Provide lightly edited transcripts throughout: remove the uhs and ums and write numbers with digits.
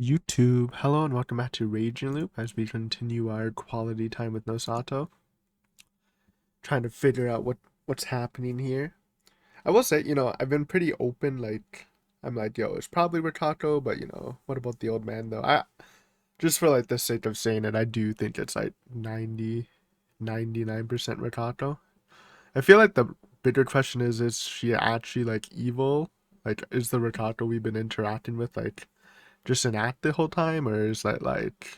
YouTube, hello and welcome back to Raging Loop as we continue our quality time with Nosato. Trying to figure out what's happening here. I will say, I've been pretty open, I'm like, yo, it's probably Rikato, but what about the old man though? I just for like the sake of saying it, I do think it's like 99% Rikato. I feel like the bigger question is she actually like evil? Like, is the Rikato we've been interacting with like just an act the whole time, or is it like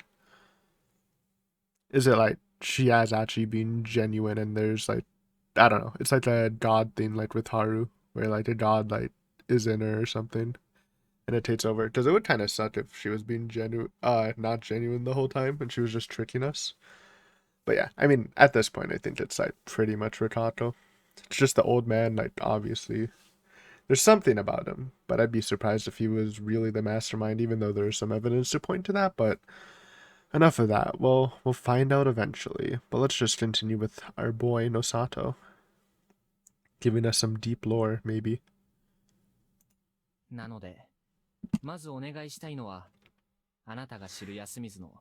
she has actually been genuine and there's like I don't know, it's like a god thing like with Haru, where like a god like is in her or something and it takes over. Because it would kind of suck if she was being genuine, not genuine the whole time and she was just tricking us. But yeah, I mean, at this point, I think it's like pretty much Rikato. It's just the old man, like obviously there's something about him, but I'd be surprised if he was really the mastermind, even though there's some evidence to point to that. But enough of that. We'll find out eventually. But let's just continue with our boy Nosato, giving us some deep lore, maybe. なので、まずお願いしたいのは、あなたが知る安水の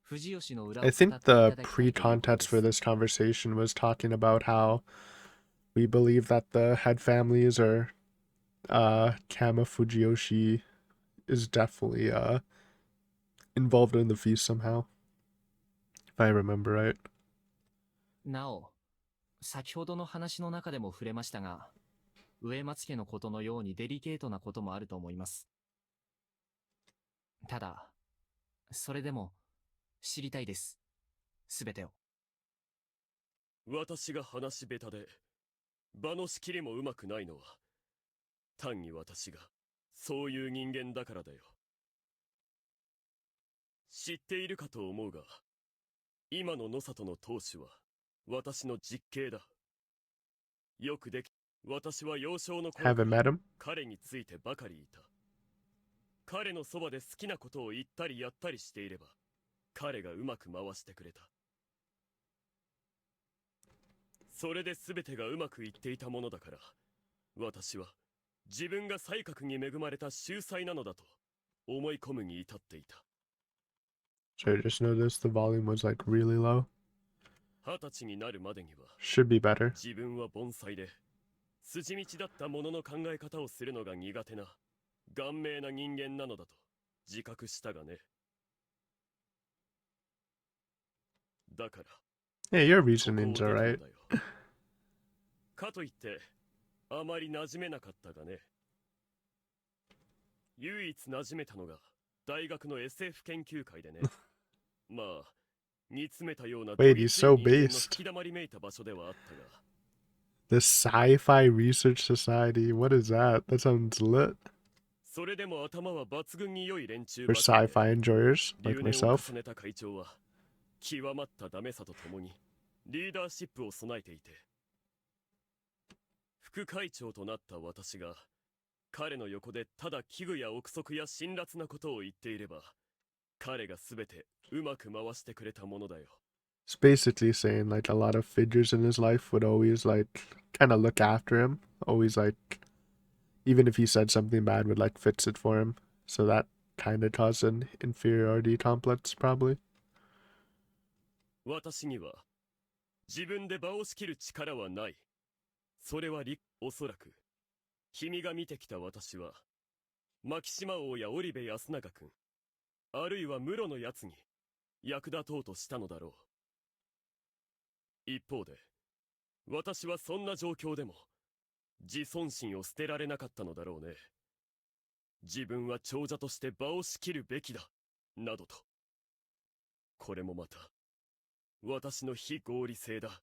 藤吉の裏 I を語ってい think た the だきたいということで pre-context for す。 this conversation was talking about how we believe that the head families are Kama Fujiyoshi is definitely involved in the feast somehow, if I remember right. なお、先ほどの話の中でも触れましたが、植松家のことのようにデリケートなこともあると思います。ただ、それでも知りたいです。すべてを。私が話し下手で、場の仕切りもうまくないのは、単に私がそういう人間だからだよ。知っているかと思うが、今の野里の当主は私の実刑だ。よくでき、私は幼少の頃 Haven't met him? 彼についてばかりいた。彼のそばで好きなことを言ったりやったりしていれば、彼がうまく回してくれた。それで全てがうまくいっていたものだから、私は自分が才覚に恵まれた秀才なのだと思い込むに至っていた。So I just noticed the volume was like really low. 20歳になるまでには Should be better. 自分は盆栽で筋道だったものの考え方をするのが苦手な顔面な人間なのだと自覚したがね。だから Yeah, your ここを reasoning's 出たの alright. だよ。かといってあまり馴染めなかったがね。唯一馴染めたのが大学の SF 研究会でね。まあ煮詰めたような Wait, he's so 人間の based. 吹き溜まりめいた場所ではあったが、 The Sci-Fi Research Society. What is that? That sounds lit. それでも頭は抜群に良い連中 For ばかりで、 sci-fi enjoyers 留 like 年を myself. 重ねた会長は極まったダメさとともにリーダーシップを備えていて、副会長となった私が彼の横でただ危惧や憶測や辛辣なことを言っていれば、彼が全てうまく回してくれたものだよ。 It's basically saying like a lot of figures in his life would always like kind of look after him. Always like, even if he said something bad, would like fix it for him. So that kind of caused an inferiority complex, probably. 私には自分で場を仕切る力はない。それはおそらく君が見てきた私は牧島王や織部安永君、あるいは室のやつに役立とうとしたのだろう。一方で私はそんな状況でも自尊心を捨てられなかったのだろうね。自分は長者として場を仕切るべきだなどと。これもまた私の非合理性だ。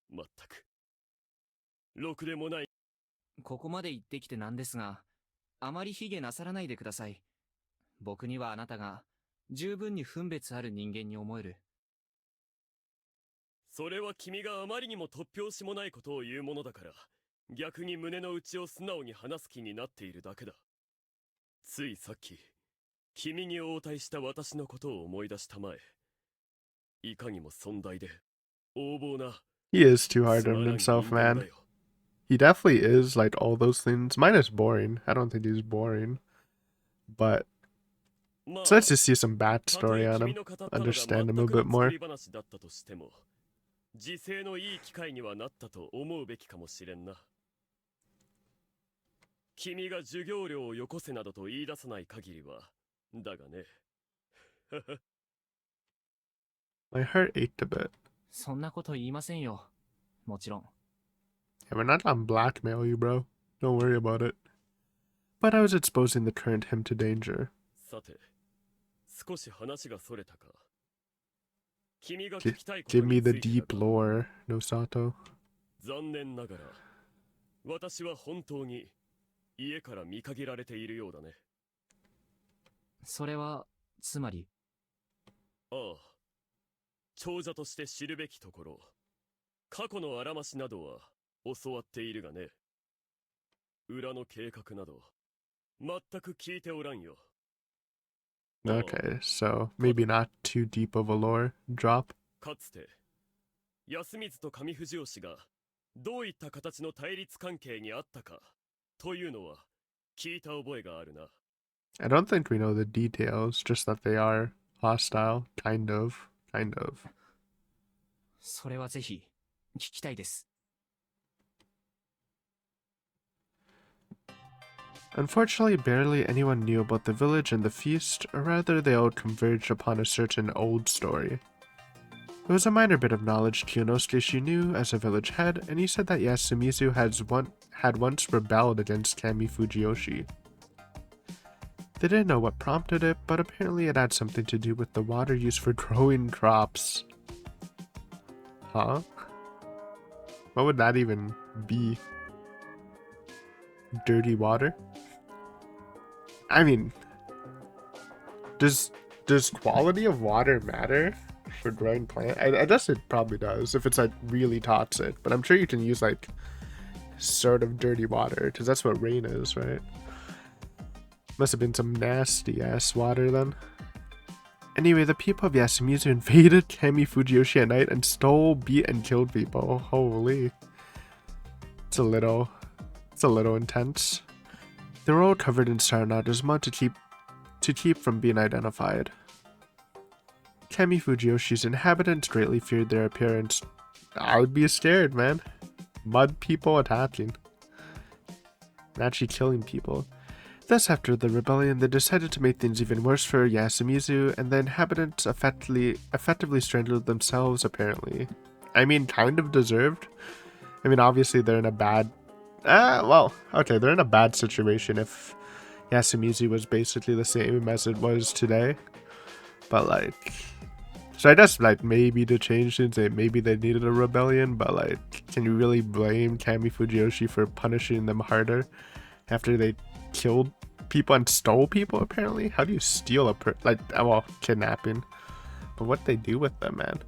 まったくろくでもない。ここまで言ってきてなんですが、あまり卑下なさらないでください。僕にはあなたが十分に分別ある人間に思える。それは君があまりにも突拍子もないことを言うものだから、逆に胸の内を素直に話す気になっているだけだ。ついさっき君に応対した私のことを思い出したまえ。いかにも尊大で横暴な He is too hard on himself, man. He definitely is like all those things. Mine is boring. I don't think he's boring. But ま So あ let's just see some たと backstory え on 君 him, の語ったのが understand 全 him a く bit の作 more. り話だったとしても、時世のいい機会にはなったと思うべきかもしれんな。君が授業料をよこせなどと言い出さない限りは、だがね。My heart ached a bit. そんなこと言いませんよ。もちろん。Yeah, we're not on blackmail you, bro. Don't worry about it. But I was exposing the current him to danger. さて、少し話がそれたか。君が Gi- 聞きたいこと Give me につ the いて deep だが、 lore, Nosato. 残念ながら、私は本当に家から見限られているようだね。それは、つまり、ああ、長者として知るべきところ、過去のあらましなどは教わっているがね。裏の計画など、全く聞いておらんよ。 Okay, so maybe not too deep of a lore drop. かつて、安水と上藤吉がどういった形の対立関係にあったかというのは聞いた覚えがあるな。 I don't think we know the details, just that they are hostile, kind of. それはぜひ、聞きたいです。Unfortunately, barely anyone knew about the village and the feast, or rather they all converged upon a certain old story. It was a minor bit of knowledge Kiyonosuke knew as a village head, and he said that Yasumizu had once rebelled against Kami Fujiyoshi. They didn't know what prompted it, but apparently it had something to do with the water used for growing crops. Huh? What would that even be? Dirty water? I mean, does quality of water matter for growing plant? I guess it probably does if it's like really toxic, but I'm sure you can use like sort of dirty water because that's what rain is, right? Must have been some nasty ass water then. Anyway, the people of Yasumizu invaded Kami Fujiyoshi at night and stole, beat, and killed people. Holy. It's a little intense. They were all covered in Saranadasma to keep from being identified. Kami Fujiyoshi's inhabitants greatly feared their appearance. I would be scared, man. Mud people attacking. And actually killing people. Thus, after the rebellion, they decided to make things even worse for Yasumizu, and the inhabitants effectively strangled themselves, apparently. I mean, kind of deserved. I mean, obviously they're in a bad... they're in a bad situation if Yasumizu was basically the same as it was today. But, like... So I guess, like, maybe to change things, maybe they needed a rebellion, but, like, can you really blame Kami Fujiyoshi for punishing them harder after they killed people and stole people, apparently? How do you steal a kidnapping. But what they do with them, man?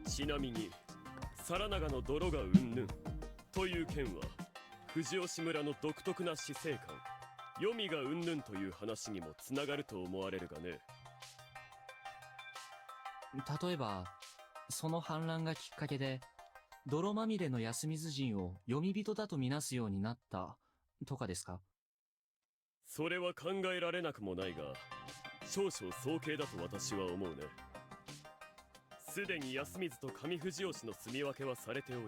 ちなみに、皿長の泥がうんぬんという件は、藤吉村の独特な死生観、読みがうんぬんという話にもつながると思われるがね。例えば、その反乱がきっかけで、泥まみれの安水人を読み人だとみなすようになったとかですか？それは考えられなくもないが、少々早計だと私は思うね。すでに安水と上藤吉の住み分けはされており、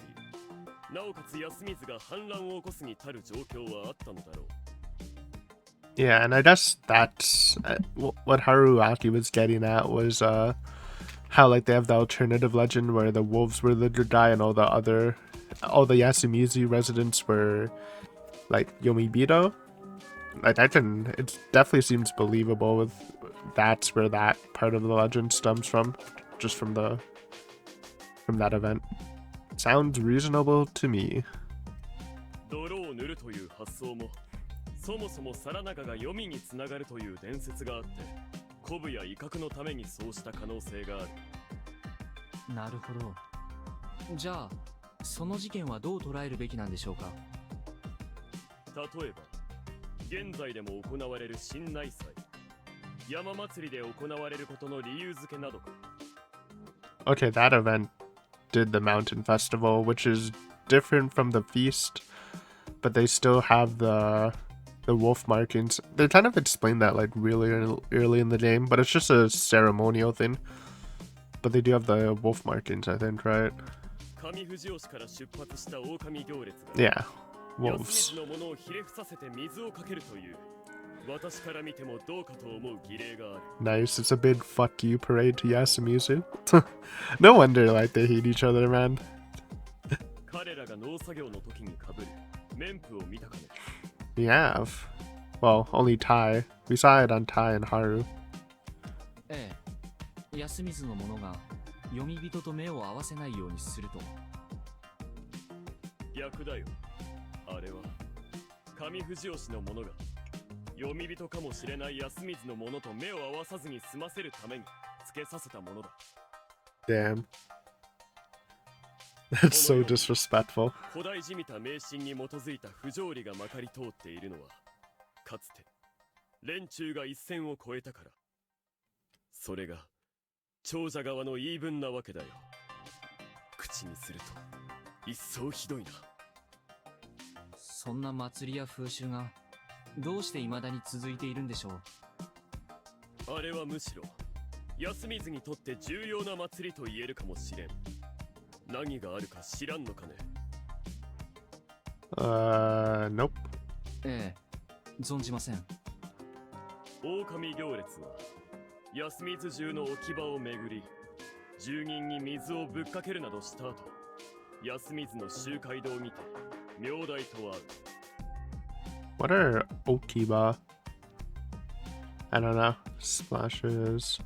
なおかつ安水が反乱を起こすに足る状況はあったのだろう。Yeah, and I guess that's what Haruaki was getting at was how like they have the alternative legend where the wolves were the good guy and all the Yasumizu residents were like Yomibito. Like it definitely seems believable with that's where that part of the legend stems from, just from that event. Sounds reasonable to me. 泥を塗るという発想も、そもそも皿長が読みにつながるという伝説があって、鼓舞や威嚇のためにそうした可能性がある。なるほど。じゃあ、その事件はどう捉えるべきなんでしょうか？例えば、現在でも行われる新内祭、山祭りで行われることの理由付けなどか。Okay, that event did the mountain festival, which is different from the feast, but they still have the the wolf markings. They kind of explain that like really early in the game, but it's just a ceremonial thing. But they do have the wolf markings, I think, right? Yeah, wolves. Nice. It's a big fuck you parade to Yasumizu. No wonder like they hate each other, man. We have. Well, only Tai. We saw it on Tai and Haru. ええ、安水の者が読み人と目を合わせないようにすると。逆だよ。あれは上藤吉の者が読み人かもしれない安水の者と目を合わさずに済ませるためにつけさせたものだ。Damn. That's so disrespectful. 古代じみた迷信に基づいた不条理がまかり通っているのは、かつて連中が一線を越えたから。それが長者側の言い分なわけだよ。口にすると一層ひどいな。そんな祭りや風習がどうして未だに続いているんでしょう。あれはむしろ安水にとって重要な祭りと言えるかもしれん。何があるか知らんのかね。Nope. ええ、存じません。狼行列は安水中の置き場を巡り、住人に水をぶっかけるなどした後、安水の集会堂を見て名代と会う。What are Okiba? I don't know. Splashes.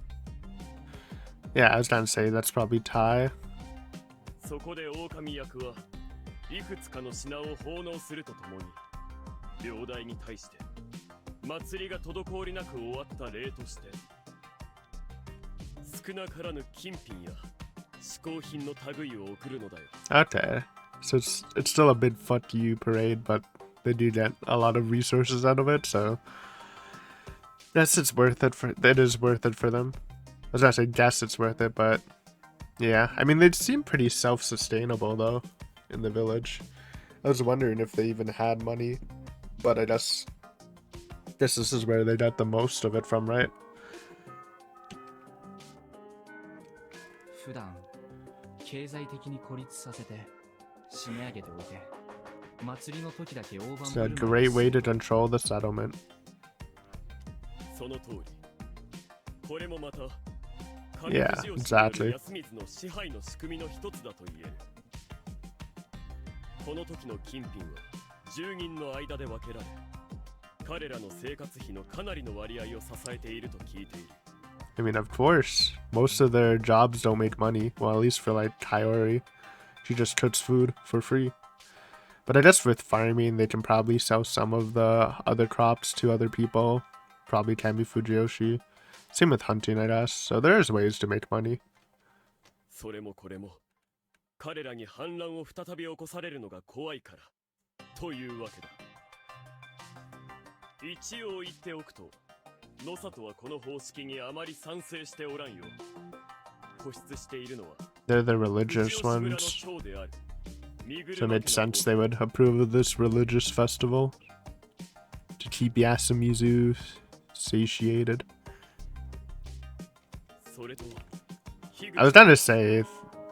Yeah, I was gonna say that's probably Tai. そこで狼役はいくつかの品を奉納するとともに、領代に対して祭りが滞りなく終わった例として、少なからぬ金品や嗜好品の類を送るのだよ。Okay. So it's still a big fuck you parade, but they do get a lot of resources out of it, so yes, it is worth it for them. I was gonna say guess it's worth it, but yeah, I mean they seem pretty self-sustainable though in the village. I was wondering if they even had money, but I guess this is where they got the most of it from, right? 普段経済的に孤立させて締め上げておいて、祭りの時だけ大盤 It's a great way to control the settlement. その通り。これもまた Yeah, exactly. 安水の支配の仕組みの一つだと言える。この時の金品は住人の間で分けられ、彼らの生活費のかなりの割合を支えていると聞いている。I mean, of course, most of their jobs don't make money. Well, at least for like Kaori, she just cooks food for free. But I guess with farming, they can probably sell some of the other crops to other people. Probably Kami Fujiyoshi. Same with hunting, I guess. So there's ways to make money. それもこれも彼らに反乱を再び起こされるのが怖いからというわけだ。一応言っておくと、ノサトはこの方式にあまり賛成しておらんよ。固執しているのは They're the religious ones. So it makes sense they would approve of this religious festival to keep Yasumizu satiated. I was gonna say,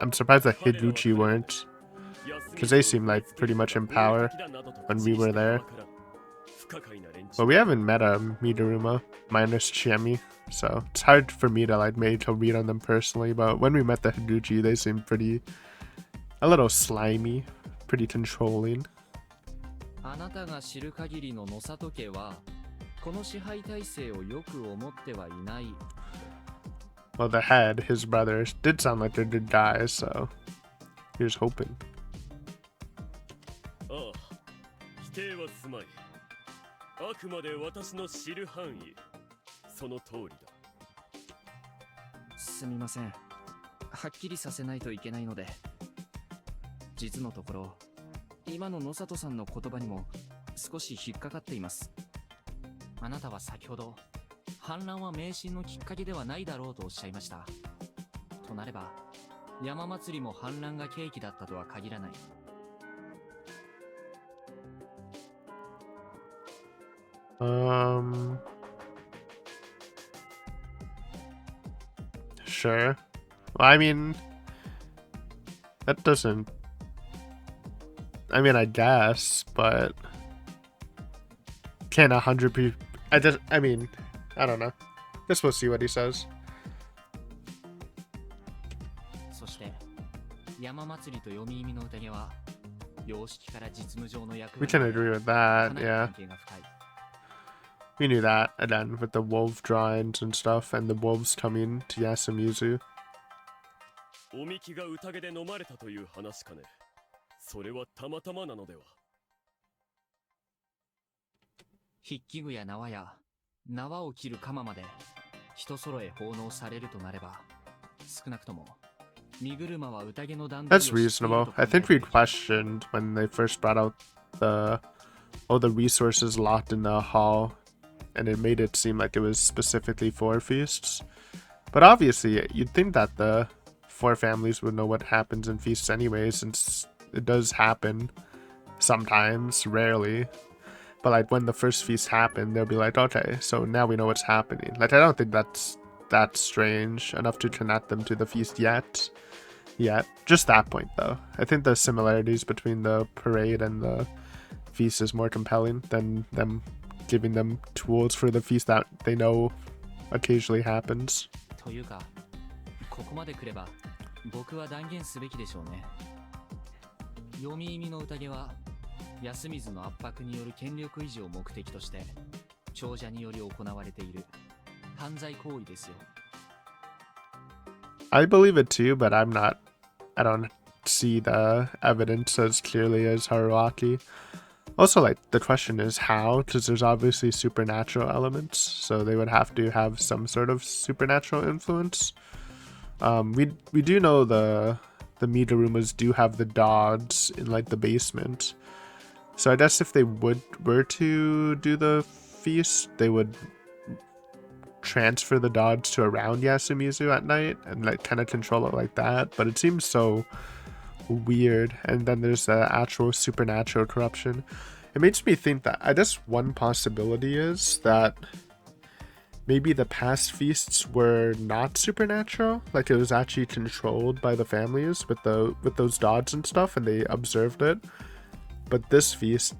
I'm surprised that Higuchi weren't, because they seem like pretty much in power when we were there. But we haven't met a Midoruma minus Chiemi, so it's hard for me to like maybe to read on them personally. But when we met the Higuchi, they seemed a little slimy, pretty controlling. あなたが知る限りの野里家はこの支配体制をよく思ってはいない。 Well, the head, his brother, did sound like they're good guys, so here's hoping. ああ、否定はすまい。あくまで私の知る範囲、その通りだ。すみません。はっきりさせないといけないので。実のところ、今の野里さんの言葉にも少し引っかかっています。あなたは先ほど、反乱は迷信のきっかけではないだろうとおっしゃいました。となれば、山祭りも反乱が契機だったとは限らない。Sure. Well, I mean, that doesn't. I mean, I guess, but can't 100%. I just. I mean, I don't know. Guess we'll see what he says. そして山祭りと読み意味の宴は様式から実務上の役 We 割 can まで agree with か that. なり Yeah, 関係が深い。 we knew that. And then with the wolf drawings and stuff, and the wolves coming to Yasumizu. おみきが宴で飲まれたという話かね。それはたまたまなのでは。筆記具や縄や縄を切る鎌まで人揃え奉納されるとなれば、少なくとも身車は宴の段取りを That's 知っていると reasonable. 考 I えて think we いる。 questioned when they first brought out the the resources locked in the hall, and it made it seem like it was specifically for feasts. But obviously, you'd think that the four families would know what happens in feasts anyway, since it does happen sometimes, rarely. But like when the first feast happened, they'll be like, okay, so now we know what's happening. Like I don't think that's that strange enough to connect them to the feast yet. Just that point though. I think the similarities between the parade and the feast is more compelling than them giving them tools for the feast that they know occasionally happens. というか、ここまで来れば僕は断言すべきでしょうね。読み意味の宴は安水の圧迫による権力維持を目的として長者により行われている犯罪行為ですよ。 I believe it too, but I don't see the evidence as clearly as Haruaki. Also, like, the question is how, because there's obviously supernatural elements, so they would have to have some sort of supernatural influence. We do know the Midarumas do have the dogs in, like, the basement. So I guess if they were to do the feast, they would transfer the dogs to around Yasumizu at night and like kind of control it like that, but it seems so weird. And then there's the actual supernatural corruption. It makes me think that I guess one possibility is that maybe the past feasts were not supernatural, like it was actually controlled by the families with those dogs and stuff, and they observed it. But this feast,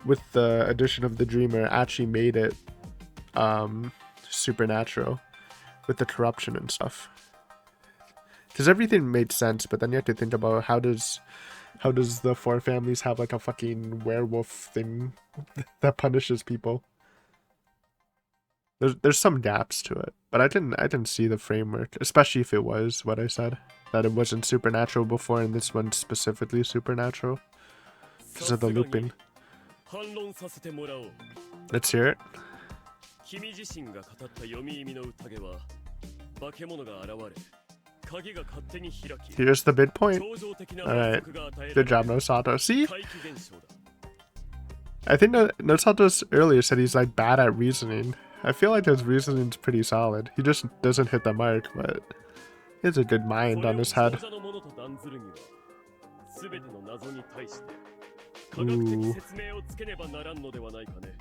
with the addition of the dreamer, actually made it supernatural with the corruption and stuff. Because everything made sense, but then you have to think about how does the four families have like a fucking werewolf thing that punishes people? There's some gaps to it, but I didn't see the framework, especially if it was what I said, that it wasn't supernatural before and this one's specifically supernatural because of the looping. 反論させてもらおう。 Let's hear it. 君自身が語った読み意味の宴は化け物が現れ鍵が勝手に開き Here's the big point. 超常的な Alright. 法則が与えら Good れる job, Nosato. See? 怪奇現象だ I think Nosato's earlier said he's like bad at reasoning. I feel like his reasoning's pretty solid. He just doesn't hit the mark, but he has a good mind これ on を his 長 head. 者のものと断ずるには全ての謎に対して科学的説明をつけねばならんのではないかね。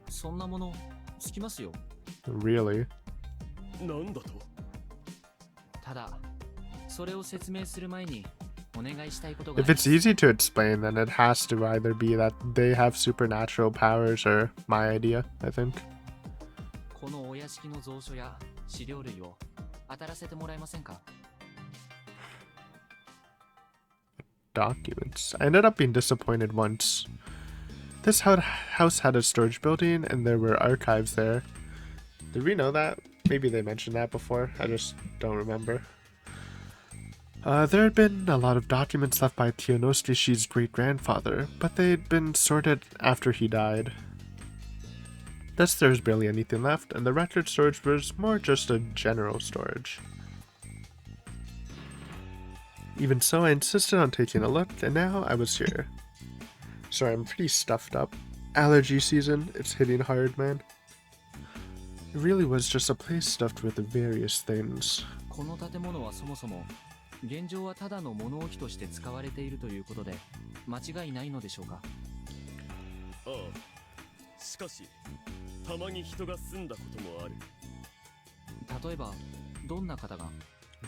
そんなものつきますよ。 Really? なんだと。ただそれを説明する前にお願いしたいことがあ If りま it's す。 easy to explain, then it has to either be that they have supernatural powers or my idea, I think. このお屋敷の蔵書や資料類を当たらせてもらえませんか。 Documents. I ended up being disappointed once. This house had a storage building and there were archives there. Did we know that? Maybe they mentioned that before. I just don't remember. There had been a lot of documents left by Kionoshishi's great-grandfather, but they had been sorted after he died. Thus there was barely anything left, and the record storage was more just a general storage. Even so, I insisted on taking a look, and now I was here. Sorry, I'm pretty stuffed up. Allergy season, it's hitting hard, man. It really was just a place stuffed with various things. この建物はそもそも現状はただの物置として使われているということで間違いないのでしょうか。ああ、しかし、たまに人が住んだこともある。例えば、どんな方が？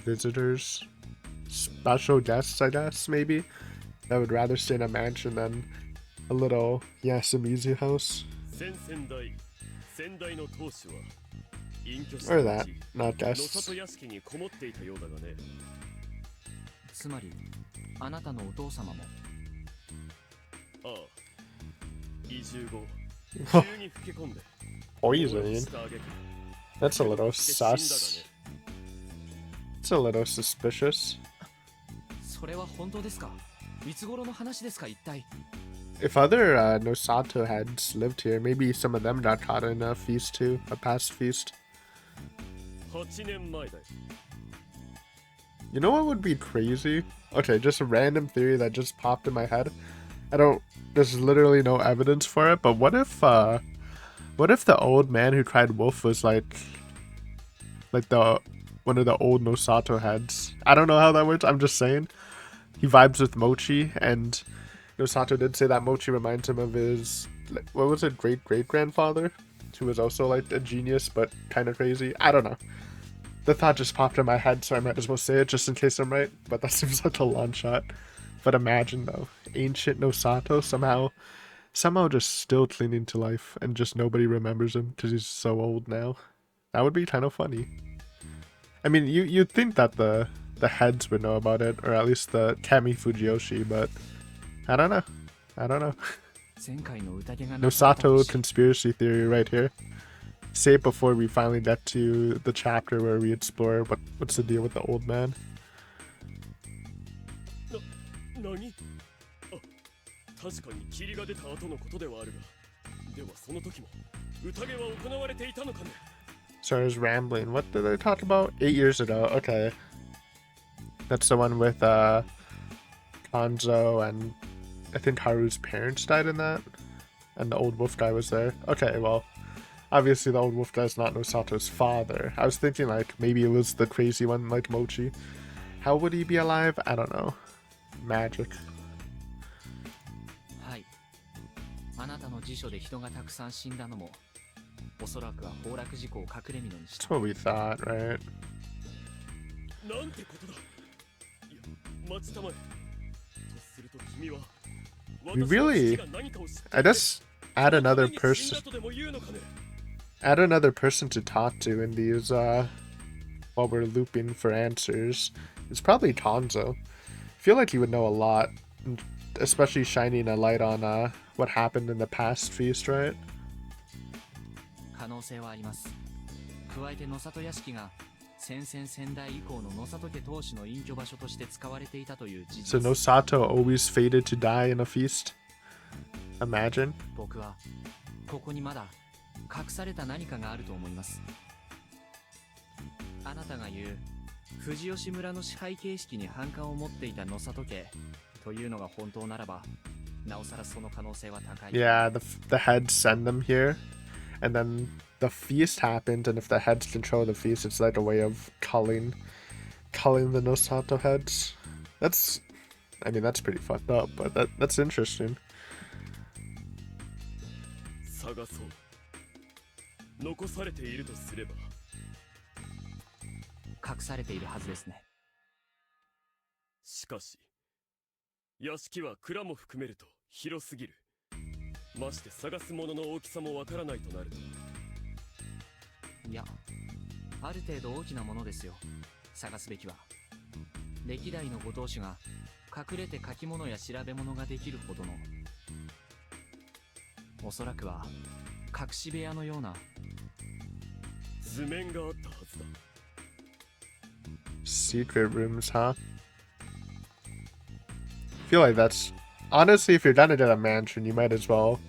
Visitors, special guests, I guess, maybe. I would rather stay in a mansion than a little Yasamizu house. 先々代、先代の当主は、隠居し Or た that, 後、 not 野 guests. 里屋敷にこもっていたようだがね。つまり、あなたのお父様も。ああ、移住後、急に老け込んで、 Poison. した挙句 That's a little 死んだが sus. ね。 It's a little suspicious. それは本当ですか？いつ頃の話ですか、一体？ If other Nosato heads lived here, maybe some of them got caught in a feast too, a past feast. 8年前だよ。 You know what would be crazy? Okay, just a random theory that just popped in my head. There's literally no evidence for it, but what if the old man who cried wolf was like one of the old Nosato heads? I don't know how that works, I'm just saying. He vibes with Mochi, and Nosato did say that Mochi reminds him of his, what was it, great-great-grandfather? Who was also like a genius, but kind of crazy. I don't know. The thought just popped in my head, so I might as well say it just in case I'm right, but that seems like a long shot. But imagine though, ancient Nosato somehow just still clinging to life, and just nobody remembers him because he's so old now. That would be kind of funny. I mean, you'd think that the heads would know about it, or at least the Kami Fujiyoshi, but I don't know. 前回の宴がなかった Nosato とし conspiracy theory right here. Say it before we finally get to the chapter where we explore what's the deal with the old man. 何？あ、確かに霧が出た後のことではあるが、ではその時も宴は行われていたのかね。 So I was rambling. What did I talk about? 8 years ago. Okay. That's the one with Kanzo, and I think Haru's parents died in that. And the old wolf guy was there. Okay, well, obviously the old wolf guy's not Nosato's father. I was thinking like maybe it was the crazy one like Mochi. How would he be alive? I don't know. Magic. はい。あなたの辞書で人がたくさん死んだのも、おそらくは崩落事故を隠れ蓑にし That's た。 what we thought, right? なんてことだ。いや、待ちたまえ。とすると君は、 You really- 私が何かを知っていて I just add another 死ん person だとでも言うのかね。 add another person to talk to in these while we're looping for answers. It's probably Kanzo. I feel like he would know a lot, especially shining a light on what happened in the past feast, right? 可能性はあります。加えて野里屋敷が先々先代以降の野里家当主の隠居場所として使われていたという事 So 実。 Nosato always fated to die in a feast. Imagine. 僕はここにまだ隠された何かがあると思います。あなたが言う藤吉村の支配形式に反感を持っていた野里家というのが本当ならば、なおさらその可能性は高い。 Yeah, the heads send them here, and then the feast happened, and if the heads control the feast, it's like a way of culling the Nosato heads. That's pretty fucked up, but that's interesting. 探そう。残されているとすれば、 隠されているはずですね。 しかし、屋敷は蔵も含めると広すぎる。まして探すものの大きさもわからないとなると。いや、ある程度大きなものですよ。探すべきは。歴代のご当主が隠れて書き物や調べ物ができるほどの、おそらくは隠し部屋のような。図面があったはずだ。 Secret rooms, huh? I feel like that's... Honestly, if you're gonna get a mansion, you might as well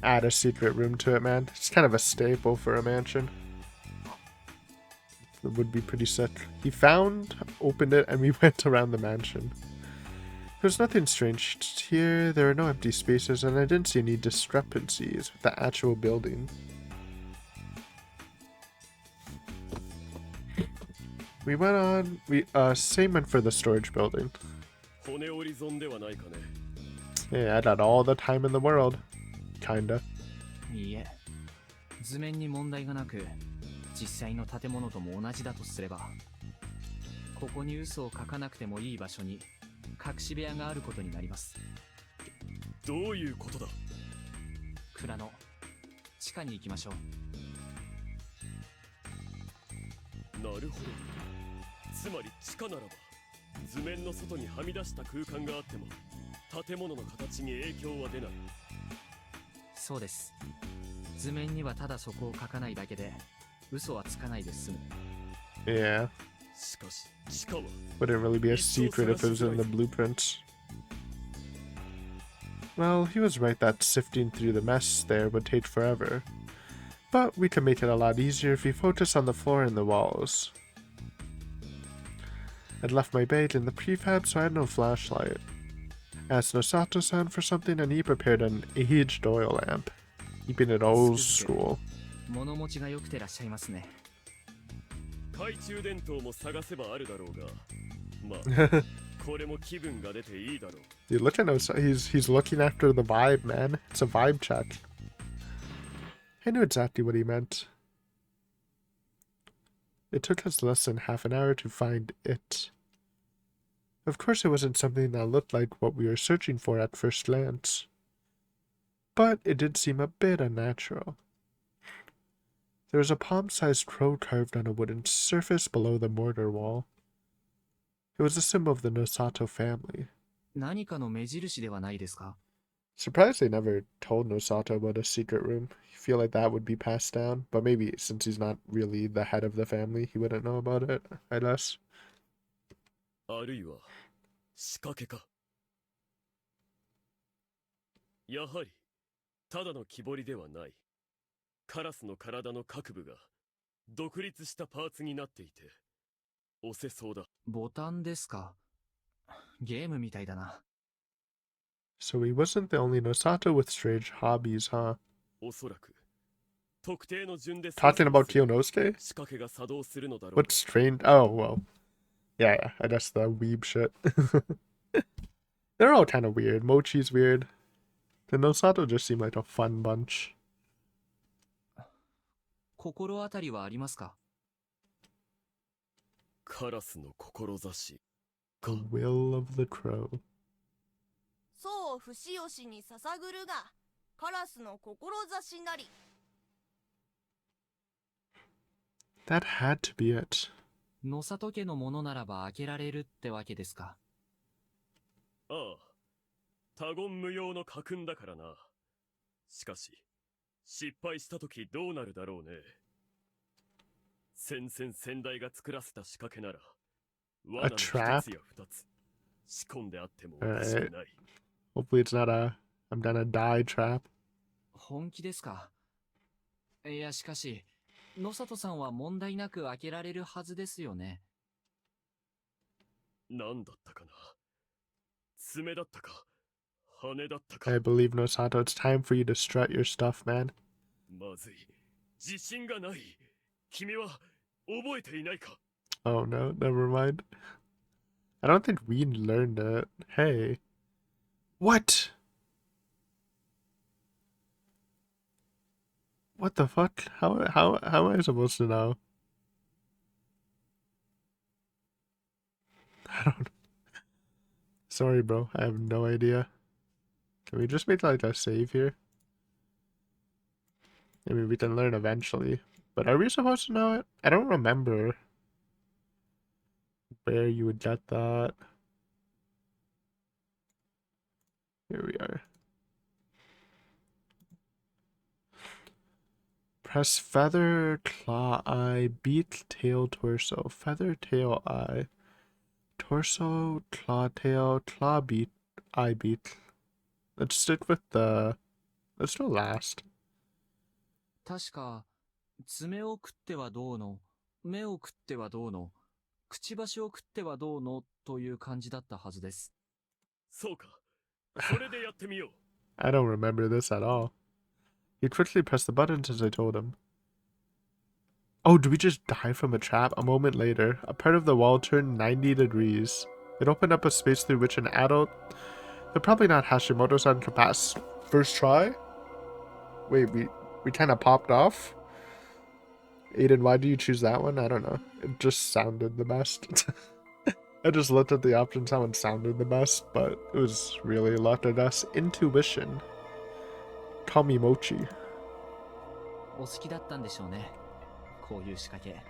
add a secret room to it, man. It's kind of a staple for a mansion. It would be pretty sick. He opened it, and we went around the mansion. There's nothing strange here. There are no empty spaces, and I didn't see any discrepancies with the actual building. We went on, same went for the storage building. 骨折り損ではないかね。 Yeah, I got all the time in the world. Kinda. いいえ、図面に問題がなく、実際の建物とも同じだとすれば、ここに嘘を書かなくてもいい場所に隠し部屋があることになります。どういうことだ。蔵の地下に行きましょう。なるほど。つまり地下ならば図面の外にはみ出した空間があっても建物の形に影響は出ない。そうです。図面にはただそこを書かないだけで嘘はつかないで済む。 Yeah. しかし地下は Wouldn't really be a secret if it was in the blueprints. Well, he was right that sifting through the mess there would take forever. But we could make it a lot easier if we focus on the floor and the walls. I'd left my bag in the prefab, so I had no flashlight. I asked Nosato-san for something, and he prepared an aged oil lamp, keeping it old school. 物持ちが良くてらっしゃいますね。懐中電灯も探せばあるだろうが、まあこれも気分が出ていいだろう。 Dude, look at Nosato. He's looking after the vibe, man. It's a vibe check. I knew exactly what he meant. It took us less than half an hour to find it. Of course, it wasn't something that looked like what we were searching for at first glance. But it did seem a bit unnatural. There was a palm-sized crow carved on a wooden surface below the mortar wall. It was a symbol of the Nosato family. 何かの目印ではないですか？ Surprised they never told Nosato about a secret room. You feel like that would be passed down, but maybe since he's not really the head of the family, he wouldn't know about it, I guess. あるいは仕掛けか。やはりただの木彫りではない。カラスの体の各部が独立したパーツになっていて押せそうだ。ボタンですか？ゲームみたいだな。So he wasn't the only Nosato with strange hobbies, huh? おそらく特定の順で Talking about Kyonosuke? 仕掛けが作動するのだろう。 What's strange? Oh, well. Yeah, I guess the weeb shit. They're all kind of weird. Mochi's weird. The Nosato just seem like a fun bunch. 心当たりはありますか？カラスの志 The will of the crow. そう不死よしに捧ぐるがカラスの志なり。 That had to be it. 野里家のものならば開けられるってわけですか？ああ、他言無用の家訓だからな。しかし失敗した時どうなるだろうね。先々先代が作らせた仕掛けなら罠の一つや二つ仕込んであってもおかしくない。 Hopefully it's not a I'm gonna die trap. 本気ですか？いやしかし野里さんは問題なく開けられるはずですよね。なんだったかな。爪だったか羽だったか。 I believe Nosato, it's time for you to strut your stuff, man. まずい。自信がない。君は覚えていないか？ Oh no, never mind. I don't think we learned it. Hey. What? What the fuck? How am I supposed to know? I don't know. Sorry, bro. I have no idea. Can we just make like a save here? Maybe we can learn eventually. But are we supposed to know it? I don't remember where you would get that. Here we are. Press feather, claw, eye, beak, tail, torso. Feather, tail, eye. Torso, claw, tail, claw, beak, eye, beak. Let's stick with the... Let's do last. 確か爪を食ってはどうの、目を食ってはどうの、くちばしを食ってはどうのという感じだったはずです。そうか。それでやってみよう。 I don't remember this at all. He quickly pressed the buttons as I told him. Oh, did we just die from a trap? A moment later, a part of the wall turned 90 degrees. It opened up a space through which an adult, though probably not Hashimoto-san, could pass. First try? Wait, we kind of popped off. Aiden, why do you choose that one? I don't know. It just sounded the best. I just looked at the options, how it sounded the best, but it was really looked at us. Intuition. Kamimochi. お好きだったんでしょうね。こういう仕掛け。I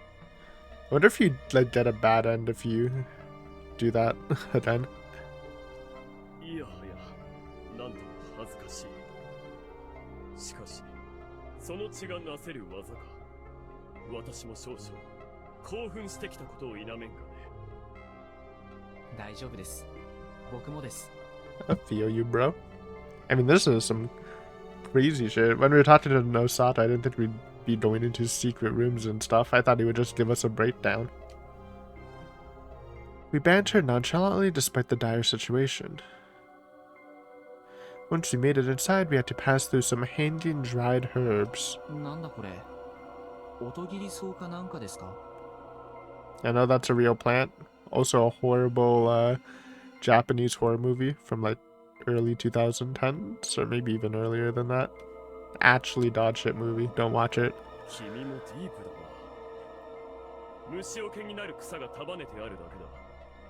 wonder if you like get a bad end if you do that then. いやはや、なんとも恥ずかしい。しかし、その血がなせる技か。私も少々、興奮してきたことを否めんがね。大丈夫です。僕もです。I feel you, bro. I mean, this is some crazy shit. When we were talking to Nosato, I didn't think we'd be going into secret rooms and stuff. I thought he would just give us a breakdown. We bantered nonchalantly despite the dire situation. Once we made it inside, we had to pass through some hanging dried herbs. なんだこれ。音切り草かなんかですか？ I know that's a real plant. Also a horrible Japanese horror movie from like early 2010s, or maybe even earlier than that. Actually dog shit movie. Don't watch it. 君もディープだな。虫除けになる草が束ねてあるだけだ。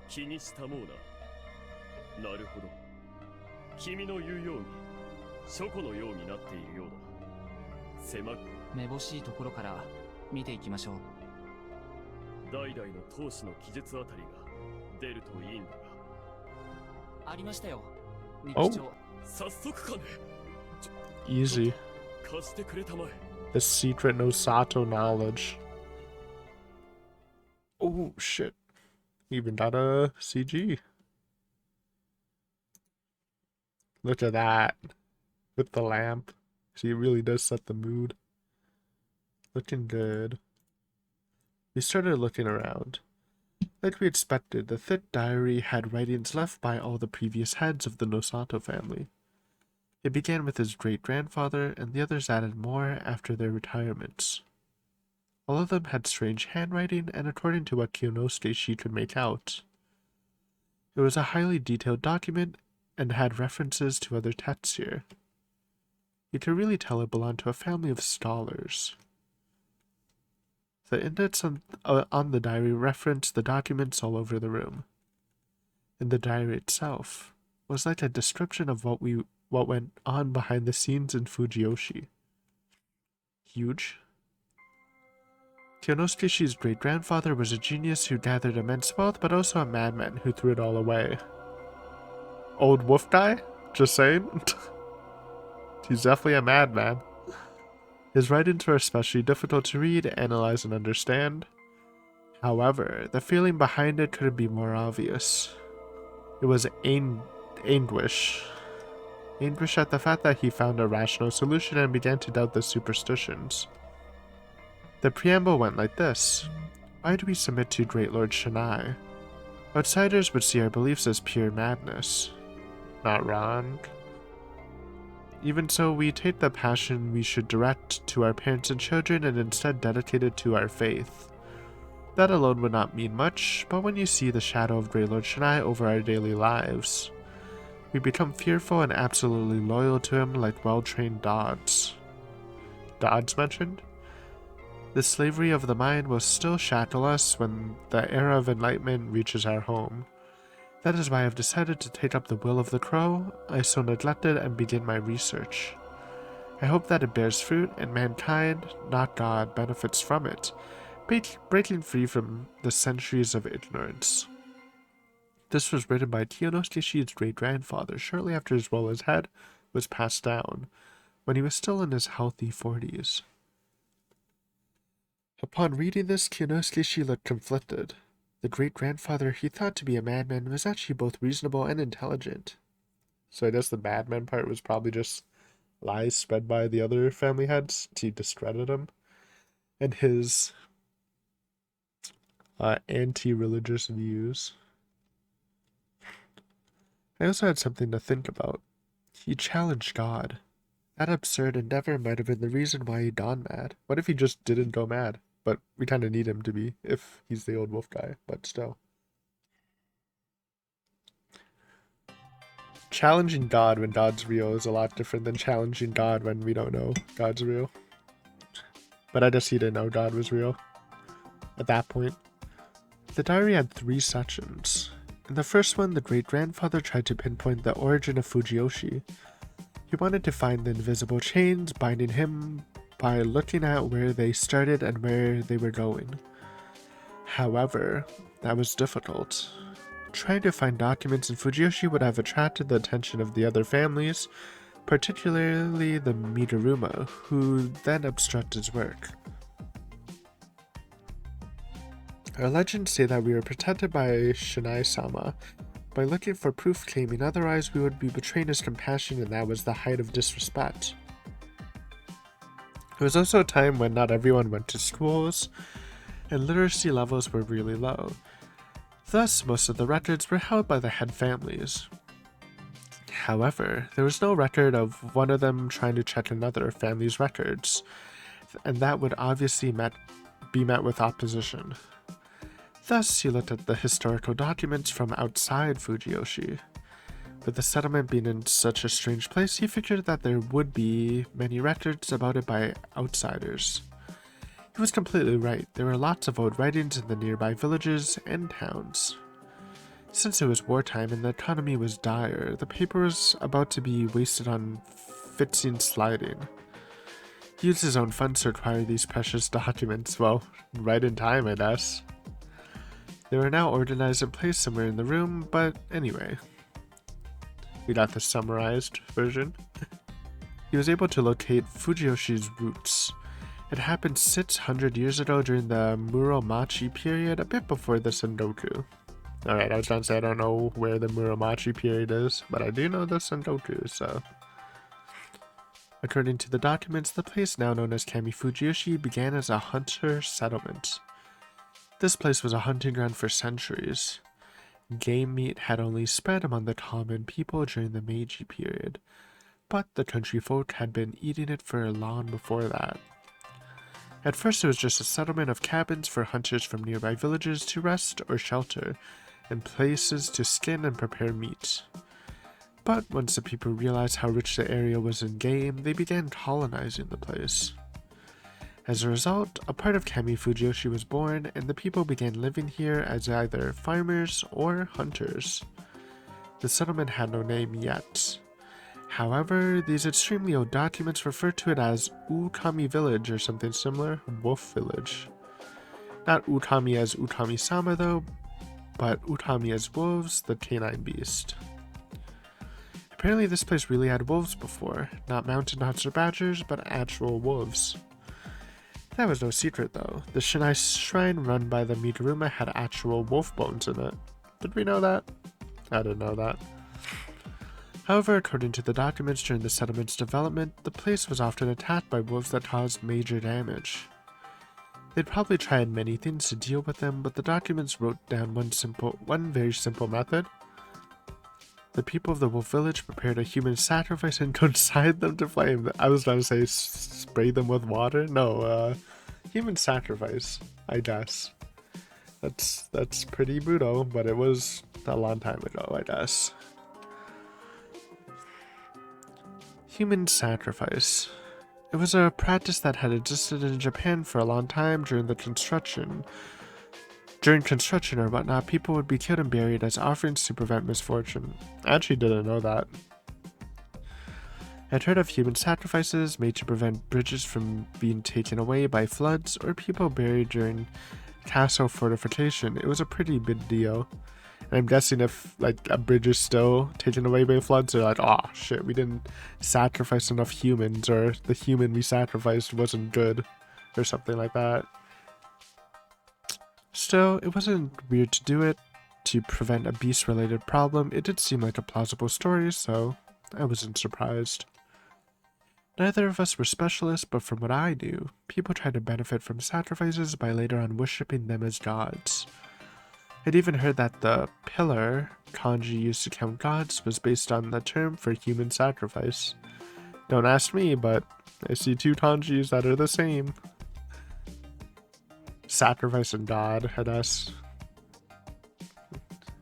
気にしたもうな。なるほど。君の言うように、書庫のようになっているようだ。狭く。めぼしいところから見ていきましょう。代々の当主の記述あたりが出るといいんだが。ありましたよ。日 Oh. 記帳。早速かね。 Easy. 貸してくれたまえ。 The secret Nosato knowledge. Oh shit. Even got a CG. Look at that. With the lamp. See, it really does set the mood. Looking good. We started looking around. Like we expected, the thick diary had writings left by all the previous heads of the Nosato family. It began with his great-grandfather, and the others added more after their retirements. All of them had strange handwriting, and according to what Kyonosuke she could make out, it was a highly detailed document and had references to other texts here. You could really tell it belonged to a family of scholars. The indents on the diary referenced the documents all over the room. And the diary itself was like a description of what went on behind the scenes in Fujiyoshi. Huge. Kyonosuke-shi's great-grandfather was a genius who gathered immense wealth, but also a madman who threw it all away. Old wolf guy? Just saying. He's definitely a madman. His writings were especially difficult to read, analyze, and understand. However, the feeling behind it couldn't be more obvious. It was anguish. Anguish at the fact that he found a rational solution and began to doubt the superstitions. The preamble went like this. Why do we submit to Great Lord Shanai? Outsiders would see our beliefs as pure madness. Not wrong. Even so, we take the passion we should direct to our parents and children and instead dedicate it to our faith. That alone would not mean much, but when you see the shadow of Great Lord Shanai over our daily lives, we become fearful and absolutely loyal to him like well-trained dogs. Dogs mentioned? The slavery of the mind will still shackle us when the era of enlightenment reaches our home. That is why I have decided to take up the will of the crow I so neglected and begin my research. I hope that it bears fruit and mankind, not God, benefits from it, breaking free from the centuries of ignorance. This was written by Kyonosuke-shi's great-grandfather shortly after his will as head was passed down, when he was still in his healthy 40s. Upon reading this, Kyonosuke-shi looked conflicted. The great-grandfather he thought to be a madman was actually both reasonable and intelligent. So I guess the madman part was probably just lies spread by the other family heads to discredit him. And his anti-religious views. I also had something to think about. He challenged God. That absurd endeavor might have been the reason why he'd gone mad. What if he just didn't go mad? But we kind of need him to be, if he's the old wolf guy, but still. Challenging God when God's real is a lot different than challenging God when we don't know God's real. But I guess he didn't know God was real at that point. The diary had 3 sections. In the first one, the great-grandfather tried to pinpoint the origin of Fujiyoshi. He wanted to find the invisible chains binding him by looking at where they started and where they were going. However, that was difficult. Trying to find documents in Fujiyoshi would have attracted the attention of the other families, particularly the Midoruma, who then obstructed his work. Our legends say that we were protected by Shinai-sama. By looking for proof claiming otherwise, we would be betraying his compassion, and that was the height of disrespect. It was also a time when not everyone went to schools, and literacy levels were really low. Thus, most of the records were held by the head families. However, there was no record of one of them trying to check another family's records, and that would obviously be met with opposition. Thus, he looked at the historical documents from outside Fujiyoshi. With the settlement being in such a strange place, he figured that there would be many records about it by outsiders. He was completely right. There were lots of old writings in the nearby villages and towns. Since it was wartime and the economy was dire, the paper was about to be wasted on fixing sliding. He used his own funds to acquire these precious documents, well, right in time, I guess. They were now organized in place somewhere in the room, but anyway. We got the summarized version. He was able to locate Fujiyoshi's roots. It happened 600 years ago during the Muromachi period, a bit before the Sengoku. Alright, I was gonna say I don't know where the Muromachi period is, but I do know the Sengoku, so... According to the documents, the place now known as Kami Fujiyoshi began as a hunter settlement. This place was a hunting ground for centuries. Game meat had only spread among the common people during the Meiji period, but the country folk had been eating it for long before that. At first it was just a settlement of cabins for hunters from nearby villages to rest or shelter, and places to skin and prepare meat. But once the people realized how rich the area was in game, they began colonizing the place. As a result, a part of Kami Fujiyoshi was born, and the people began living here as either farmers or hunters. The settlement had no name yet. However, these extremely old documents refer to it as Ukami Village or something similar, Wolf Village. Not Ukami as Ukami-sama though, but Ukami as wolves, the canine beast. Apparently this place really had wolves before, not mountain hunts or badgers, but actual wolves. That was no secret though. The Shinai shrine run by the Midoruma had actual wolf bones in it. Did we know that? I didn't know that. However, according to the documents during the settlement's development, the place was often attacked by wolves that caused major damage. They'd probably tried many things to deal with them, but the documents wrote down one very simple method. The people of the wolf village prepared a human sacrifice and consigned them to flame. I was going to say spray them with water? No, human sacrifice, I guess. That's pretty brutal, but it was a long time ago, I guess. Human sacrifice. It was a practice that had existed in Japan for a long time during construction or whatnot. People would be killed and buried as offerings to prevent misfortune. I actually didn't know that. I'd heard of human sacrifices made to prevent bridges from being taken away by floods or people buried during castle fortification. It was a pretty big deal. And I'm guessing if like a bridge is still taken away by floods, they're like, oh shit, we didn't sacrifice enough humans, or the human we sacrificed wasn't good, or something like that. Still, it wasn't weird to do it to prevent a beast-related problem. It did seem like a plausible story, so I wasn't surprised. Neither of us were specialists, but from what I knew, people tried to benefit from sacrifices by later on worshipping them as gods. I'd even heard that the pillar kanji used to count gods was based on the term for human sacrifice. Don't ask me, but I see 2 kanjis that are the same. Sacrifice and god, I guess.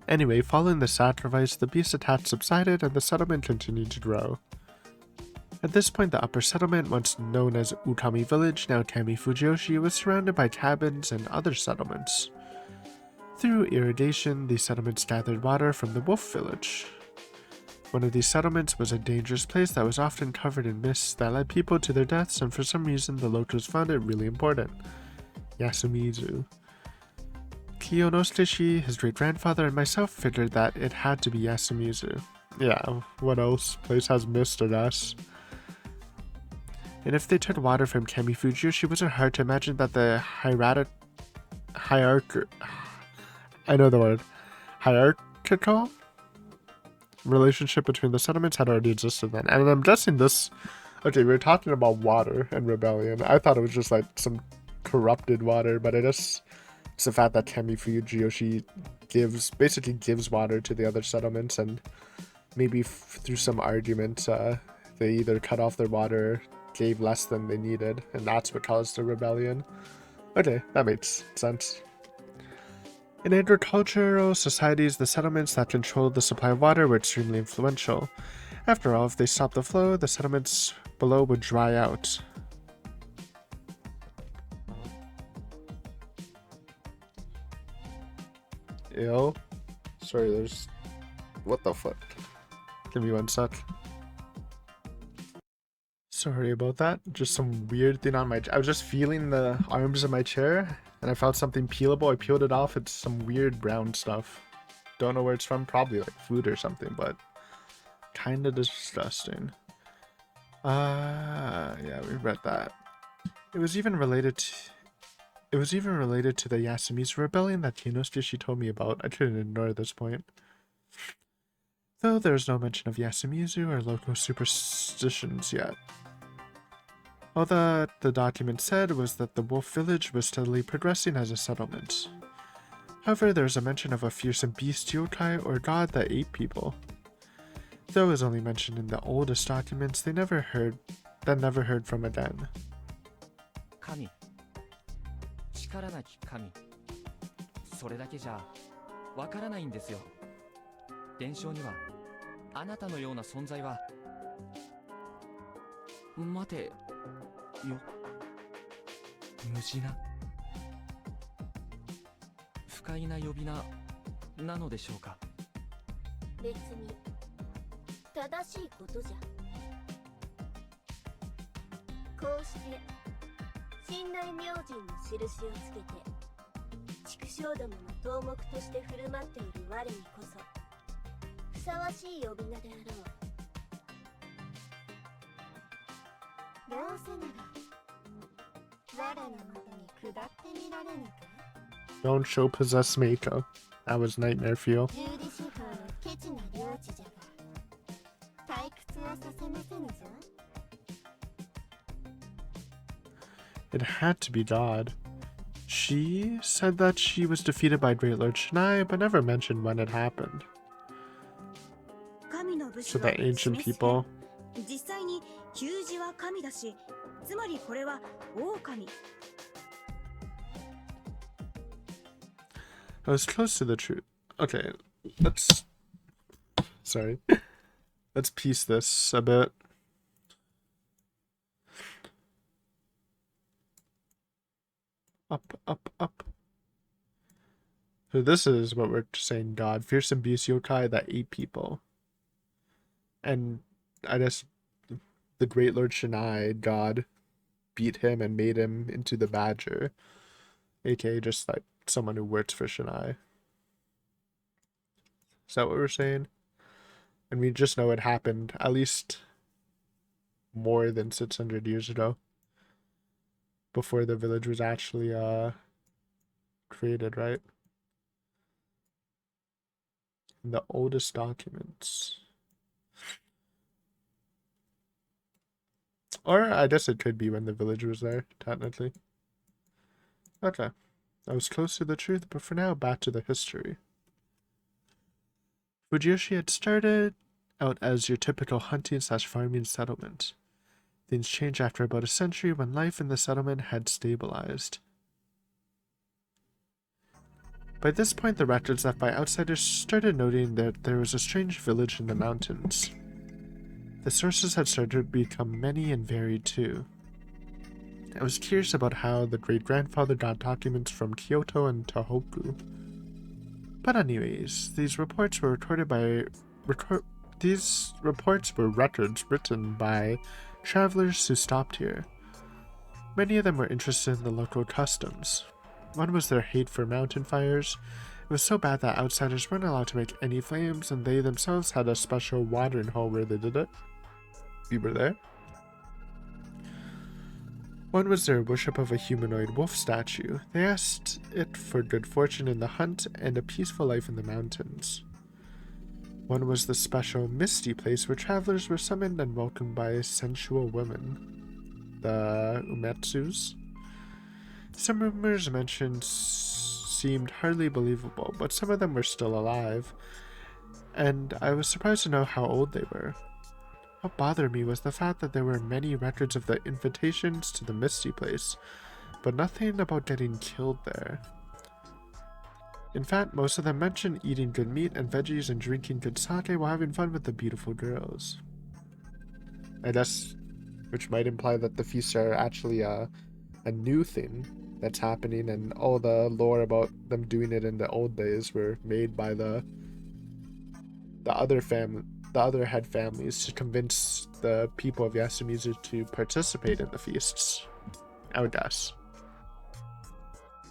Anyway, following the sacrifice, the beast attack subsided and the settlement continued to grow. At this point, the upper settlement, once known as Utami Village, now Tami Fujiyoshi, was surrounded by cabins and other settlements. Through irrigation, these settlements gathered water from the Wolf Village. One of these settlements was a dangerous place that was often covered in mists that led people to their deaths, and for some reason the locals found it really important. Yasumizu. Kiyonosuke, his great-grandfather, and myself figured that it had to be Yasumizu. Yeah, what else? Place has mist or dust. And if they took water from Tami Fujiyoshi, it wasn't hard to imagine that the hierarchical relationship between the settlements had already existed then. And I'm guessing this... Okay, we were talking about water and rebellion. I thought it was just like some corrupted water, but it's the fact that Tami Fujiyoshi basically gives water to the other settlements, and maybe through some argument, they either cut off their water, gave less than they needed, and that's what caused the rebellion. Okay, that makes sense. In agricultural societies, the settlements that controlled the supply of water were extremely influential. After all, if they stopped the flow, the settlements below would dry out. Ew. Sorry, there's... What the fuck? Give me one sec. Sorry about that. Just some weird thing on my... I was just feeling the arms of my chair, and I found something peelable. I peeled it off. It's some weird brown stuff. Don't know where it's from. Probably like food or something, but kind of disgusting. Yeah, we read that. It was even related to the Yasumi's rebellion that Kinosuke told me about. I couldn't ignore this point. Though there is no mention of Yasumizu or local superstitions yet. All that the document said was that the Wolf Village was steadily progressing as a settlement. However, there is a mention of a fearsome beast yokai or god that ate people. Though it was only mentioned in the oldest documents, they never heard from again. 神、力なき神。それだけじゃわからないんですよ。伝承にはあなたのような存在は。待てよ。無事な。不快な呼び名なのでしょうか。別に正しいことじゃ。こうして信頼明神の印をつけて畜生どもの頭目として振る舞っている我にこそふさわしい呼び名であろう。どうせなら我のもとに下ってみられぬか。 Don't show possess Meiko. That was nightmare fuel. 十里四方のケチな領地じゃが退屈はさせませぬぞ。 It had to be God. She said that she was defeated by Great Lord Shinai, but never mentioned when it happened. So the ancient people. 実際に給仕は神だし、つまりこれは狼。 I was close to the truth. Okay, let's... Sorry. Let's piece this a bit. Up, up, up. So this is what we're saying, God. Fearsome beast yokai that ate people. And I guess the Great Lord Shinai, God, beat him and made him into the Badger. AKA just like someone who works for Shinai. Is that what we're saying? And we just know it happened at least more than 600 years ago. Before the village was actually created, right? In the oldest documents. Or I guess it could be when the village was there, technically. Okay. I was close to the truth, but for now, back to the history. Fujiyoshi had started out as your typical hunting/farming settlement. Things changed after about a century when life in the settlement had stabilized. By this point, the records left by outsiders started noting that there was a strange village in the mountains. The sources had started to become many and varied too. I was curious about how the great-grandfather got documents from Kyoto and Tohoku. But anyways, these reports were records written by travelers who stopped here. Many of them were interested in the local customs. One was their hate for mountain fires. It was so bad that outsiders weren't allowed to make any flames, and they themselves had a special watering hole where they did it. You were there? One was their worship of a humanoid wolf statue. They asked it for good fortune in the hunt and a peaceful life in the mountains. One was the special misty place where travelers were summoned and welcomed by sensual women, the umetsus. Some rumors mentioned seemed hardly believable, but some of them were still alive, and I was surprised to know how old they were. What bothered me was the fact that there were many records of the invitations to the Misty Place, but nothing about getting killed there. In fact, most of them mentioned eating good meat and veggies and drinking good sake while having fun with the beautiful girls. I guess, which might imply that the feasts are actually a new thing that's happening, and all the lore about them doing it in the old days were made by the other head families to convince the people of Yasumizu to participate in the feasts, I would guess.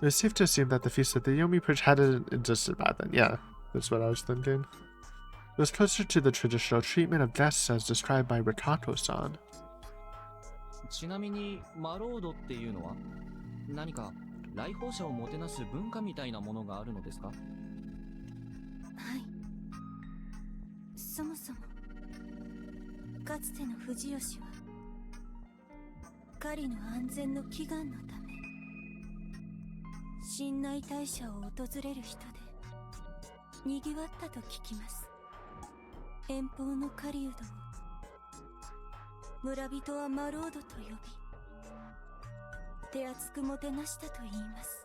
It was safe to assume that the feast at the Yomi Bridge hadn't existed back then. Yeah, that's what I was thinking. It was closer to the traditional treatment of guests as described by Rikato-san. ちなみにマロードっていうのは何か来訪者をもてなす文化みたいなものがあるのですか？はい。そもそもかつての藤吉は狩りの安全の祈願のため神内大社を訪れる人で賑わったと聞きます。遠方の狩人を村人はマロードと呼び手厚くもてなしたと言います。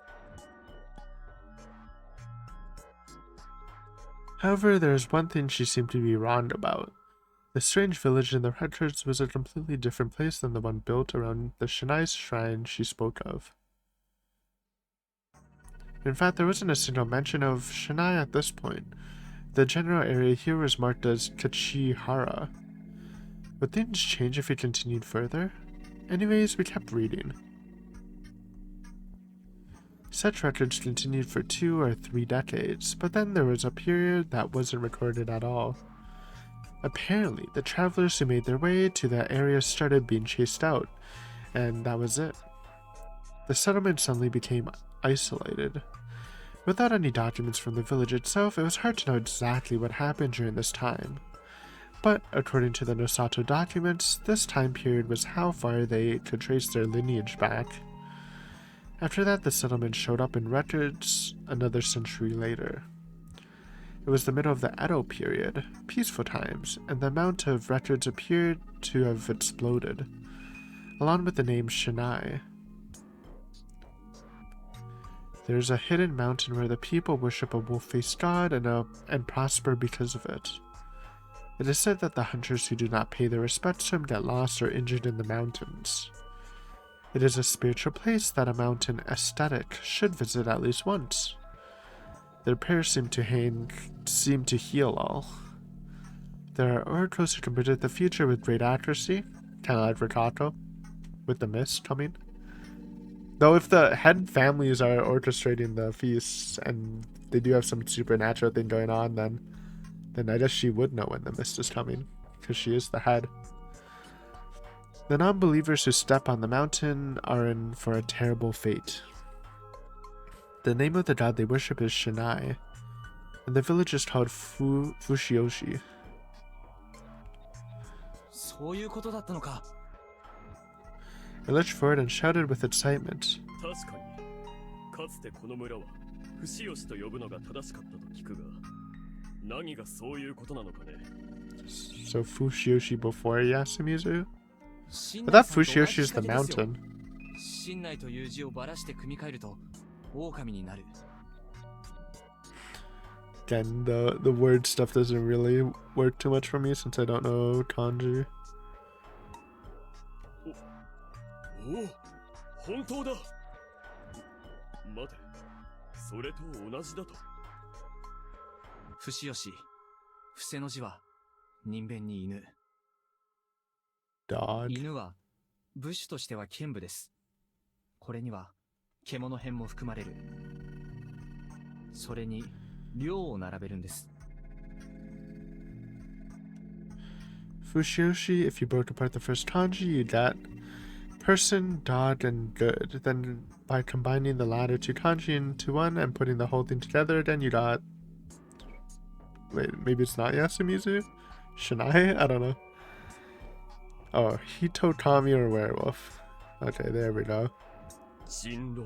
However, there is one thing she seemed to be wrong about. The strange village in the records was a completely different place than the one built around the Shinai shrine she spoke of. In fact, there wasn't a single mention of Shinai at this point. The general area here was marked as Kachihara. Would things change if we continued further? Anyways, we kept reading. Such records continued for 2 or 3 decades, but then there was a period that wasn't recorded at all. Apparently, the travelers who made their way to that area started being chased out, and that was it. The settlement suddenly became isolated. Without any documents from the village itself, it was hard to know exactly what happened during this time. But according to the Nosato documents, this time period was how far they could trace their lineage back. After that, the settlement showed up in records another century later. It was the middle of the Edo period, peaceful times, and the amount of records appeared to have exploded, along with the name Shinai. There's a hidden mountain where the people worship a wolf-faced god and prosper because of it. It is said that the hunters who do not pay their respects to him get lost or injured in the mountains. It is a spiritual place that a mountain aesthetic should visit at least once. Their prayers seem to heal all. There are oracles who can predict the future with great accuracy, kind of like Rikato, with the mist coming. Though if the head families are orchestrating the feasts and they do have some supernatural thing going on, then I guess she would know when the mist is coming, because she is the head. The non-believers who step on the mountain are in for a terrible fate. The name of the god they worship is Shinai, and the village is called Fushioshi. そういうことだったのか。I lurched forward and shouted with excitement. 確かにかつてこの村は不死吉と呼ぶのが正しかったと聞くが、何がそういうことなのかね。 So Fushioshi before Yasumizu? 神 I 内 thought さんと同じ Fushioshi is 仕掛 the けですよ。 mountain. 神内という字をばらして組み替えると狼になる。Again, the word stuff doesn't really work too much for me since I don't know kanji. おお、本当だ。待て、それと同じだと。不死吉、伏せの字は人弁に犬。 Dog. 犬は部首としては剣部です。これには獣編も含まれる。それに量を並べるんです。 Fushiyoshi, if you broke apart the first kanji, you got person, dog, and good. Then by combining the latter two kanji into one and putting the whole thing together, then you got... Wait, maybe it's not Yasumizu? Shinai? I don't know. Oh, Hitokami or werewolf. Okay, there we go. 人狼、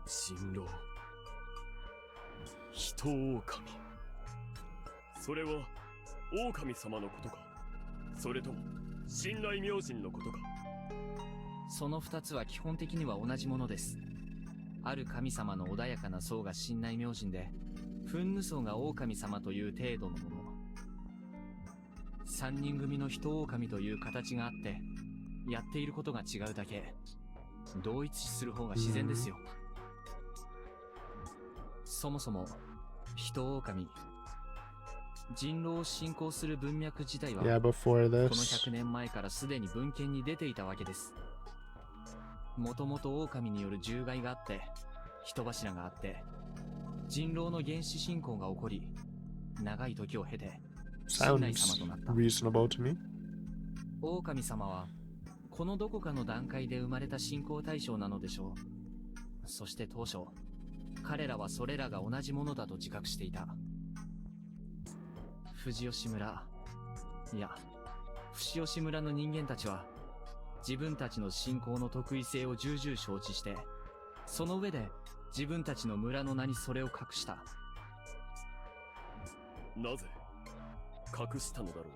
人狼、人狼。それは狼様のことか、それとも信頼明神のことか。その2つは基本的には同じものです。ある神様の穏やかな層が信内明神で、憤怒層が狼様という程度のもの。3人組の人狼という形があって、やっていることが違うだけ。同一視する方が自然ですよ。そもそも人狼、人狼を信仰する文脈自体は、Yeah, before この this. 100年前からすでに文献に出ていたわけです。もともと狼による獣害があって、人柱があって、人狼の原始信仰が起こり、長い時を経て、信内様 Sounds となった。 reasonable to me. 狼様は、このどこかの段階で生まれた信仰対象なのでしょう。そして当初、彼らはそれらが同じものだと自覚していた。藤吉村、いや、伏吉村の人間たちは、自分たちの信仰の特異性を重々承知して、その上で自分たちの村の名にそれを隠した。なぜ隠したのだろうね。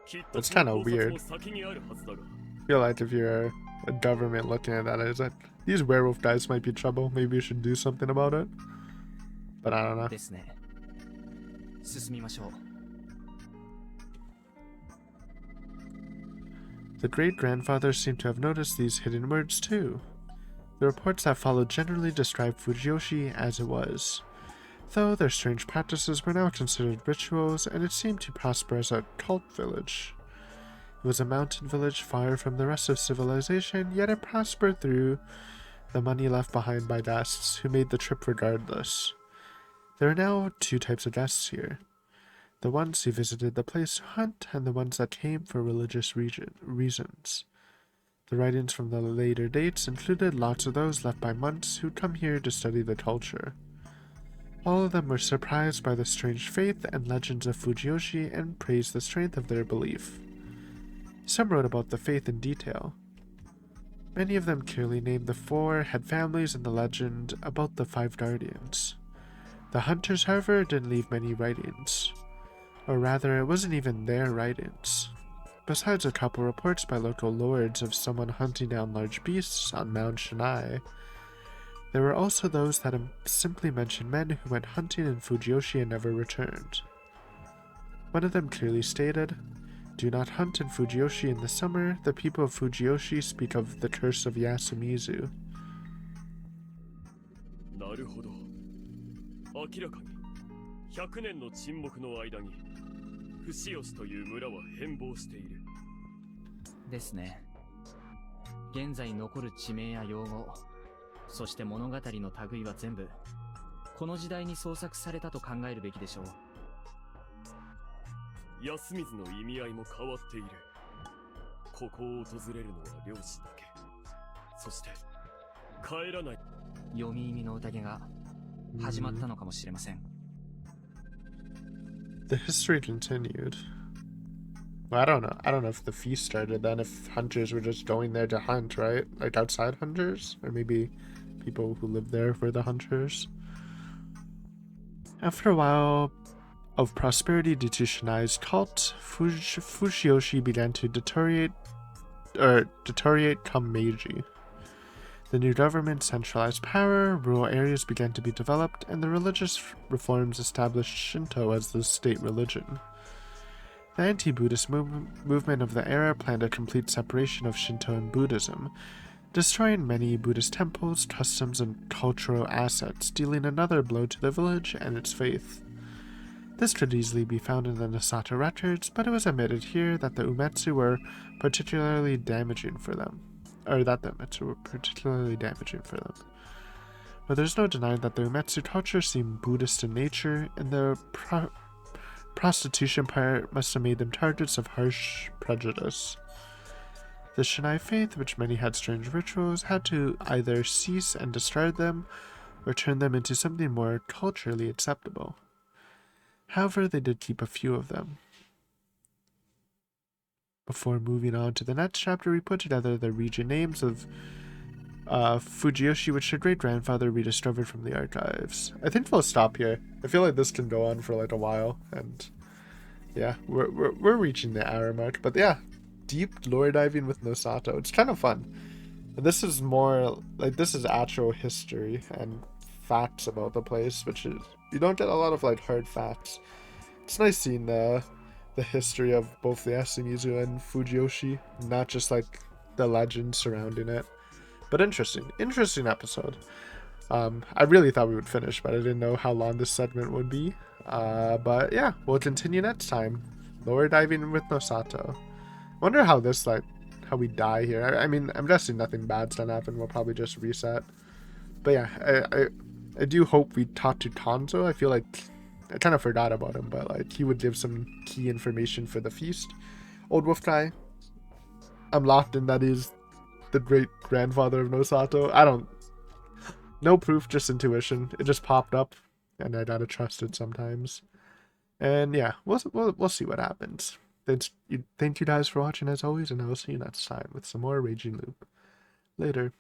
きっ That's と kinda 考察 weird. も先にあるはずだが。 I feel like if you're a government looking at that, it's like, these werewolf guys might be trouble. Maybe you should do something about it. But I don't know. ですね。進みましょう。 The great-grandfathers seem to have noticed these hidden words too. The reports that followed generally described Fujiyoshi as it was, though their strange practices were now considered rituals, and it seemed to prosper as a cult village. It was a mountain village far from the rest of civilization, yet it prospered through the money left behind by guests who made the trip regardless. There are now two types of guests here. The ones who visited the place to hunt, and the ones that came for religious reasons. The writings from the later dates included lots of those left by monks who'd come here to study the culture. All of them were surprised by the strange faith and legends of Fujiyoshi and praised the strength of their belief. Some wrote about the faith in detail. Many of them clearly named the four head families in the legend about the five guardians. The hunters, however, didn't leave many writings. Or rather, it wasn't even their writings. Besides a couple reports by local lords of someone hunting down large beasts on Mount Shinai, there were also those that simply mentioned men who went hunting in Fujiyoshi and never returned. One of them clearly stated, "Do not hunt in Fujiyoshi in the summer. The people of Fujiyoshi speak of the curse of Yasumizu." なるほど。明らかに100年の沈黙の間に伏吉という村は変貌している。ですね。現在残る地名や用語、そして物語の類は全部、この時代に創作されたと考えるべきでしょう。安水の意味合いも変わっている。ここを訪れるのは漁師だけ。そして帰らない。読み意味の宴が始まったのかもしれません。The history continued. Well, I don't know. I don't know if the feast started then, if hunters were just going there to hunt, right? Like outside hunters? Or maybe people who lived there were the hunters. After a while of prosperity due to Shinai's cult, Fujiyoshi began to deteriorate come Meiji. The new government centralized power, rural areas began to be developed, and the religious reforms established Shinto as the state religion. The anti-Buddhist movement of the era planned a complete separation of Shinto and Buddhism, destroying many Buddhist temples, customs, and cultural assets, dealing another blow to the village and its faith. This could easily be found in the Nosato records, but it was admitted here that the Umetsu were particularly damaging for them. Or that the Umetsu were particularly damaging for them. But there's no denying that the Umetsu culture seemed Buddhist in nature, and the prostitution part must have made them targets of harsh prejudice. The Shinai faith, which many had strange rituals, had to either cease and discard them, or turn them into something more culturally acceptable. However, they did keep a few of them. Before moving on to the next chapter, we put together the region names of Fujiyoshi, which her great-grandfather rediscovered from the archives. I think we'll stop here. I feel like this can go on for like a while, and yeah, we're reaching the hour mark. But yeah, deep lore diving with Nosato. It's kind of fun. And this is more like this is actual history and facts about the place, which is you don't get a lot of like hard facts. It's nice seeing the history of both the Yasumizu and Fujiyoshi, not just like the legend surrounding it. But interesting episode. I really thought we would finish, but I didn't know how long this segment would be. But yeah, we'll continue next time. Lore diving with Nosato. Wonder how this how we die here. I mean, I'm guessing nothing bad's gonna happen. We'll probably just reset. But yeah, I do hope we talk to Tanzo. I feel like I kind of forgot about him, but like he would give some key information for the feast. Old Wolf guy. I'm locked in that he's the great grandfather of Nosato. No proof, just intuition. It just popped up, and I gotta trust it sometimes. And yeah, we'll see what happens. Thank you guys for watching as always, and I will see you next time with some more Raging Loop. Later.